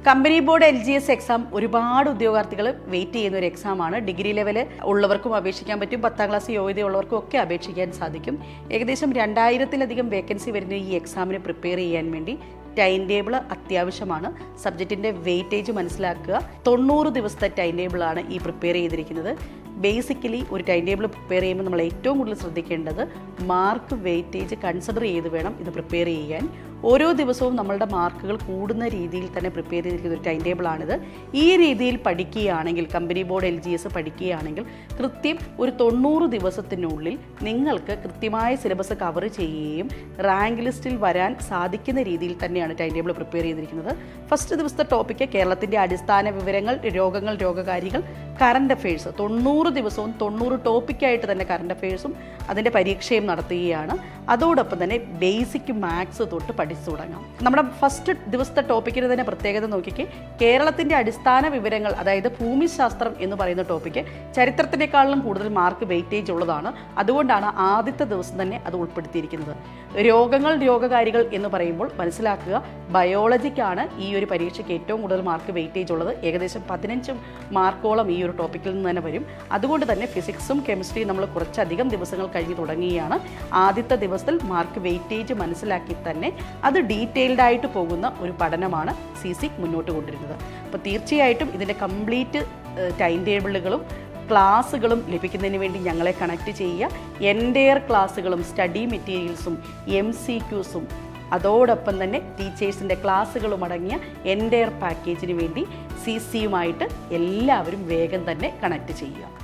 Company board LGS exam ഒരുപാട് ഉദ്യോഗാർത്ഥികൾ wait ചെയ്യുന്ന ഒരു എക്സാമാണ്. ഡിഗ്രി ലെവൽ ഉള്ളവർക്കും അപേക്ഷിക്കാൻ പറ്റും, 10ാം ക്ലാസ് യോഗ്യതയുള്ളവർക്കും ഒക്കെ അപേക്ഷിക്കാൻ സാധിക്കും. ഏകദേശം 2000-ലധികം വേക്കൻസി വരുന്ന ഈ എക്സാമിന് പ്രിപ്പയർ ചെയ്യാൻ വേണ്ടി ടൈം ടേബിൾ അത്യാവശ്യമാണ്. സബ്ജക്റ്റിൻ്റെ വെയിറ്റേജ് മനസ്സിലാക്കുക. 90 ദിവസത്തെ ടൈം ടേബിളാണ് ഈ പ്രിപ്പയർ ചെയ്തിരിക്കുന്നത്. ബേസിക്കലി ഒരു ടൈം ടേബിൾ പ്രിപ്പയർ ചെയ്യുമ്പോൾ നമ്മൾ ഏറ്റവും കൂടുതൽ ശ്രദ്ധിക്കേണ്ടത് മാർക്ക് വെയിറ്റേജ് കൺസിഡർ ചെയ്ത് വേണം ഇത് പ്രിപ്പയർ ചെയ്യാൻ. ഓരോ ദിവസവും നമ്മളുടെ മാർക്കുകൾ കൂടുന്ന രീതിയിൽ തന്നെ പ്രിപ്പയർ ചെയ്തിരിക്കുന്ന ഒരു ടൈം ടേബിളാണിത്. ഈ രീതിയിൽ പഠിക്കുകയാണെങ്കിൽ, കമ്പനി ബോർഡ് LGS പഠിക്കുകയാണെങ്കിൽ കൃത്യം ഒരു 90 ദിവസത്തിനുള്ളിൽ നിങ്ങൾക്ക് കൃത്യമായ സിലബസ് കവർ ചെയ്യുകയും റാങ്ക് ലിസ്റ്റിൽ വരാൻ സാധിക്കുന്ന രീതിയിൽ തന്നെയാണ് ടൈം ടേബിൾ പ്രിപ്പയർ ചെയ്തിരിക്കുന്നത്. ഫസ്റ്റ് ദിവസത്തെ ടോപ്പിക്ക് കേരളത്തിൻ്റെ അടിസ്ഥാന വിവരങ്ങൾ, രോഗങ്ങൾ, രോഗകാരികൾ, കറണ്ട് അഫയേഴ്സ്. 90 ദിവസവും 90 ടോപ്പിക്കായിട്ട് തന്നെ കറണ്ട് അഫയേഴ്സും അതിൻ്റെ പരീക്ഷയും നടത്തുകയാണ്. അതോടൊപ്പം തന്നെ ബേസിക് മാത്സ് തൊട്ട് പഠിച്ചു തുടങ്ങാം. നമ്മുടെ ഫസ്റ്റ് ദിവസത്തെ ടോപ്പിക്കിന് തന്നെ പ്രത്യേകത നോക്കിക്കേ. കേരളത്തിൻ്റെ അടിസ്ഥാന വിവരങ്ങൾ, അതായത് ഭൂമിശാസ്ത്രം എന്ന് പറയുന്ന ടോപ്പിക്ക് ചരിത്രത്തിനേക്കാളും കൂടുതൽ മാർക്ക് വെയിറ്റേജ് ഉള്ളതാണ്. അതുകൊണ്ടാണ് ആദ്യത്തെ ദിവസം തന്നെ അത് ഉൾപ്പെടുത്തിയിരിക്കുന്നത്. രോഗങ്ങൾ, രോഗകാരികൾ എന്ന് പറയുമ്പോൾ മനസ്സിലാക്കുക, ബയോളജിക്കാണ് ഈ ഒരു പരീക്ഷയ്ക്ക് ഏറ്റവും കൂടുതൽ മാർക്ക് വെയിറ്റേജ് ഉള്ളത്. ഏകദേശം 15 മാർക്കോളം ഈ ഒരു ടോപ്പിക്കിൽ നിന്ന് തന്നെ വരും. അതുകൊണ്ട് തന്നെ ഫിസിക്സും കെമിസ്ട്രിയും നമ്മൾ കുറച്ചധികം ദിവസങ്ങൾ കഴിഞ്ഞ് തുടങ്ങുകയാണ്. ആദ്യത്തെ ദിവസത്തിൽ മാർക്ക് വെയിറ്റേജ് മനസ്സിലാക്കി തന്നെ അത് ഡീറ്റെയിൽഡ് ആയിട്ട് പോകുന്ന ഒരു പഠനമാണ് CC മുന്നോട്ട് കൊണ്ടിരുന്നത്. അപ്പോൾ തീർച്ചയായിട്ടും ഇതിൻ്റെ കംപ്ലീറ്റ് ടൈം ടേബിളുകളും ക്ലാസ്സുകളും ലഭിക്കുന്നതിന് വേണ്ടി ഞങ്ങളെ കണക്ട് ചെയ്യുക. എൻ്റെയർ ക്ലാസ്സുകളും സ്റ്റഡി മെറ്റീരിയൽസും MCQസും അതോടൊപ്പം തന്നെ ടീച്ചേഴ്സിൻ്റെ ക്ലാസ്സുകളും അടങ്ങിയ എൻ്റെയർ പാക്കേജിന് വേണ്ടി CCയുമായിട്ട് എല്ലാവരും വേഗം തന്നെ കണക്ട് ചെയ്യുക.